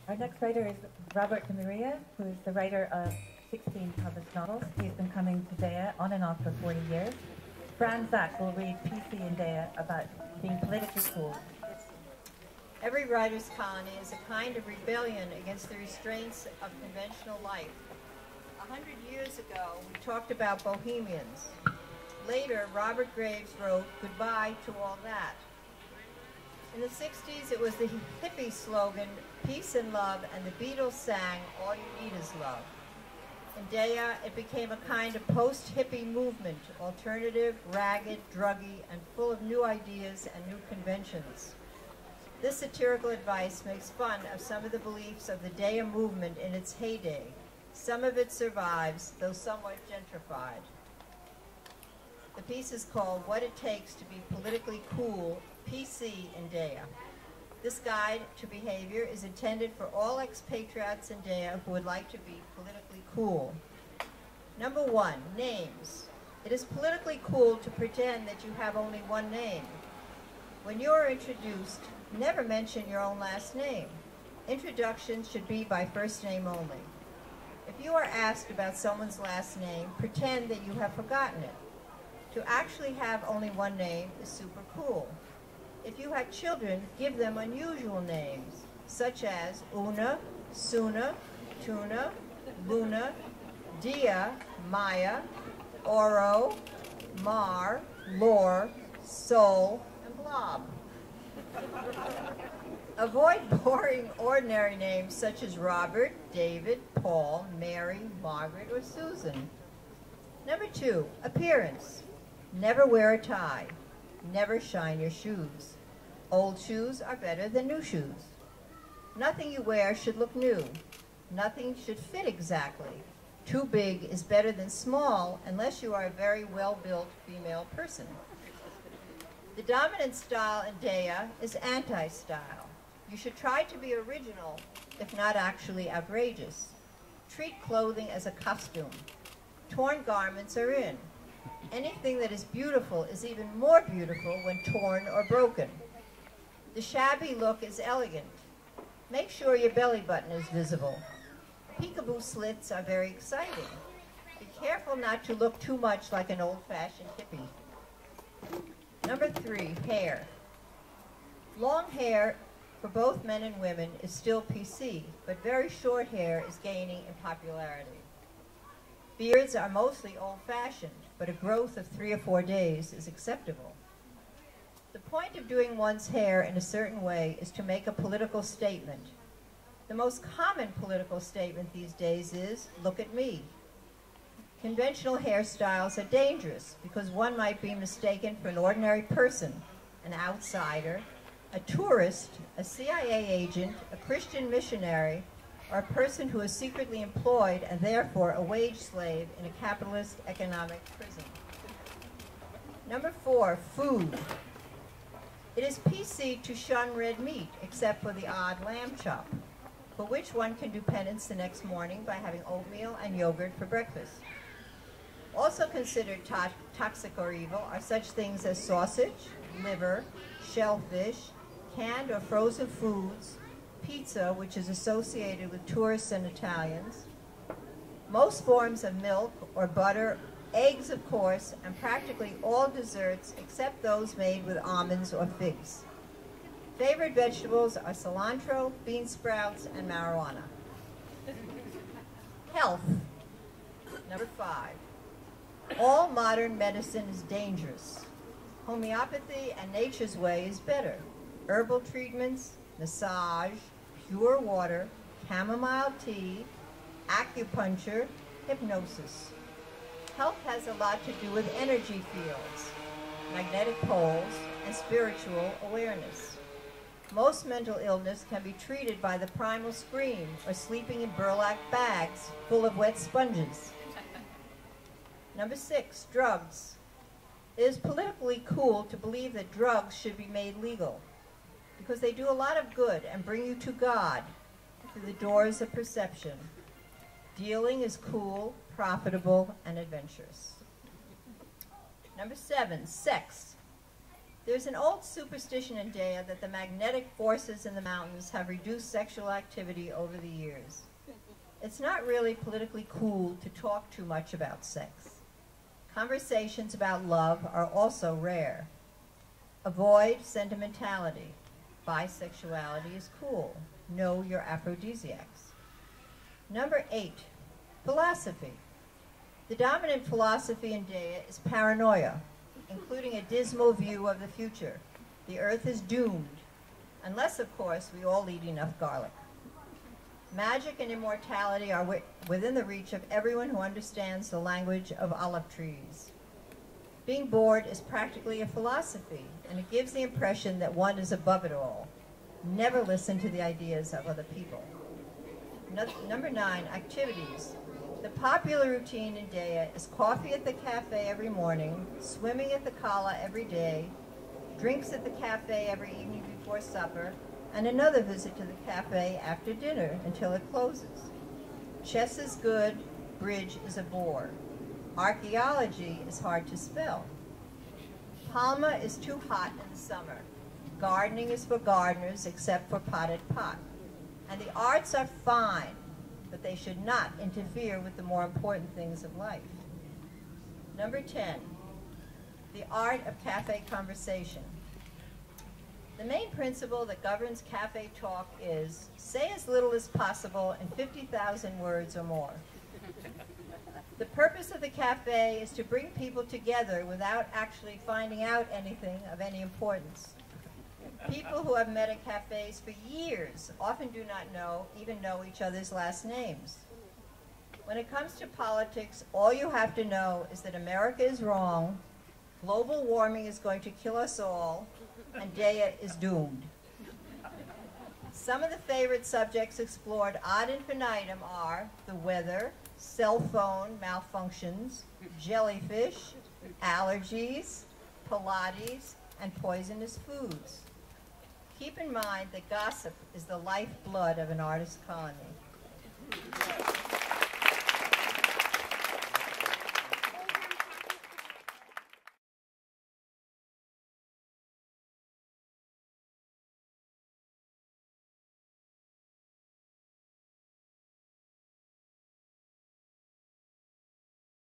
Our next writer is Robert de Maria, who is the writer of 16 published novels. He's been coming to DEYA on and off for 40 years. Fran will read PC in DEYA about being politically cool. Every writer's colony is a kind of rebellion against the restraints of conventional life. 100 years ago, we talked about bohemians. Later, Robert Graves wrote, "Goodbye to all that." In the 60s, it was the hippie slogan, "Peace and love," and the Beatles sang, "All you need is love." In DEYA, it became a kind of post-hippie movement, alternative, ragged, druggy, and full of new ideas and new conventions. This satirical advice makes fun of some of the beliefs of the DEYA movement in its heyday. Some of it survives, though somewhat gentrified. The piece is called "What It Takes to Be Politically Cool," PC in DEYA. This guide to behavior is intended for all expatriates in DEYA who would like to be politically cool. Number 1, names. It is politically cool to pretend that you have only one name. When you are introduced, never mention your own last name. Introductions should be by first name only. If you are asked about someone's last name, pretend that you have forgotten it. To actually have only one name is super cool. If you have children, give them unusual names, such as Una, Suna, Tuna, Luna, Dia, Maya, Oro, Mar, Lore, Soul, and Blob. Avoid boring, ordinary names such as Robert, David, Paul, Mary, Margaret, or Susan. Number 2, appearance. Never wear a tie. Never shine your shoes. Old shoes are better than new shoes. Nothing you wear should look new. Nothing should fit exactly. Too big is better than small unless you are a very well-built female person. The dominant style in DEYA is anti-style. You should try to be original, if not actually outrageous. Treat clothing as a costume. Torn garments are in. Anything that is beautiful is even more beautiful when torn or broken. The shabby look is elegant. Make sure your belly button is visible. Peekaboo slits are very exciting. Be careful not to look too much like an old-fashioned hippie. Number 3, hair. Long hair for both men and women is still PC, but very short hair is gaining in popularity. Beards are mostly old-fashioned, but a growth of 3 or 4 days is acceptable. The point of doing one's hair in a certain way is to make a political statement. The most common political statement these days is, "Look at me." Conventional hairstyles are dangerous because one might be mistaken for an ordinary person, an outsider, a tourist, a CIA agent, a Christian missionary, or a person who is secretly employed and therefore a wage slave in a capitalist economic prison. Number 4, food. It is PC to shun red meat, except for the odd lamb chop, for which one can do penance the next morning by having oatmeal and yogurt for breakfast. Also considered toxic or evil are such things as sausage, liver, shellfish, canned or frozen foods, pizza, which is associated with tourists and Italians, most forms of milk or butter, eggs, of course, and practically all desserts except those made with almonds or figs. Favorite vegetables are cilantro, bean sprouts, and marijuana. Health. Number 5. All modern medicine is dangerous. Homeopathy and nature's way is better. Herbal treatments, massage, pure water, chamomile tea, acupuncture, hypnosis. Health has a lot to do with energy fields, magnetic poles, and spiritual awareness. Most mental illness can be treated by the primal scream or sleeping in burlap bags full of wet sponges. Number 6, drugs. It is politically cool to believe that drugs should be made legal because they do a lot of good and bring you to God through the doors of perception. Dealing is cool, profitable, and adventurous. Number 7, sex. There's an old superstition in DEYA that the magnetic forces in the mountains have reduced sexual activity over the years. It's not really politically cool to talk too much about sex. Conversations about love are also rare. Avoid sentimentality. Bisexuality is cool. Know your aphrodisiacs. Number 8, philosophy. The dominant philosophy in DEYA is paranoia, including a dismal view of the future. The earth is doomed, unless, of course, we all eat enough garlic. Magic and immortality are within the reach of everyone who understands the language of olive trees. Being bored is practically a philosophy, and it gives the impression that one is above it all. Never listen to the ideas of other people. Number 9, activities. The popular routine in DEYA is coffee at the cafe every morning, swimming at the Cala every day, drinks at the cafe every evening before supper, and another visit to the cafe after dinner until it closes. Chess is good, bridge is a bore. Archaeology is hard to spell. Palma is too hot in the summer. Gardening is for gardeners except for potted pot. And the arts are fine, but they should not interfere with the more important things of life. Number 10, the art of cafe conversation. The main principle that governs cafe talk is, say as little as possible in 50,000 words or more. The purpose of the cafe is to bring people together without actually finding out anything of any importance. People who have met at cafes for years often do not even know each other's last names. When it comes to politics, all you have to know is that America is wrong, global warming is going to kill us all, and DEYA is doomed. Some of the favorite subjects explored ad infinitum are the weather, cell phone malfunctions, jellyfish, allergies, Pilates, and poisonous foods. Keep in mind that gossip is the lifeblood of an artist colony.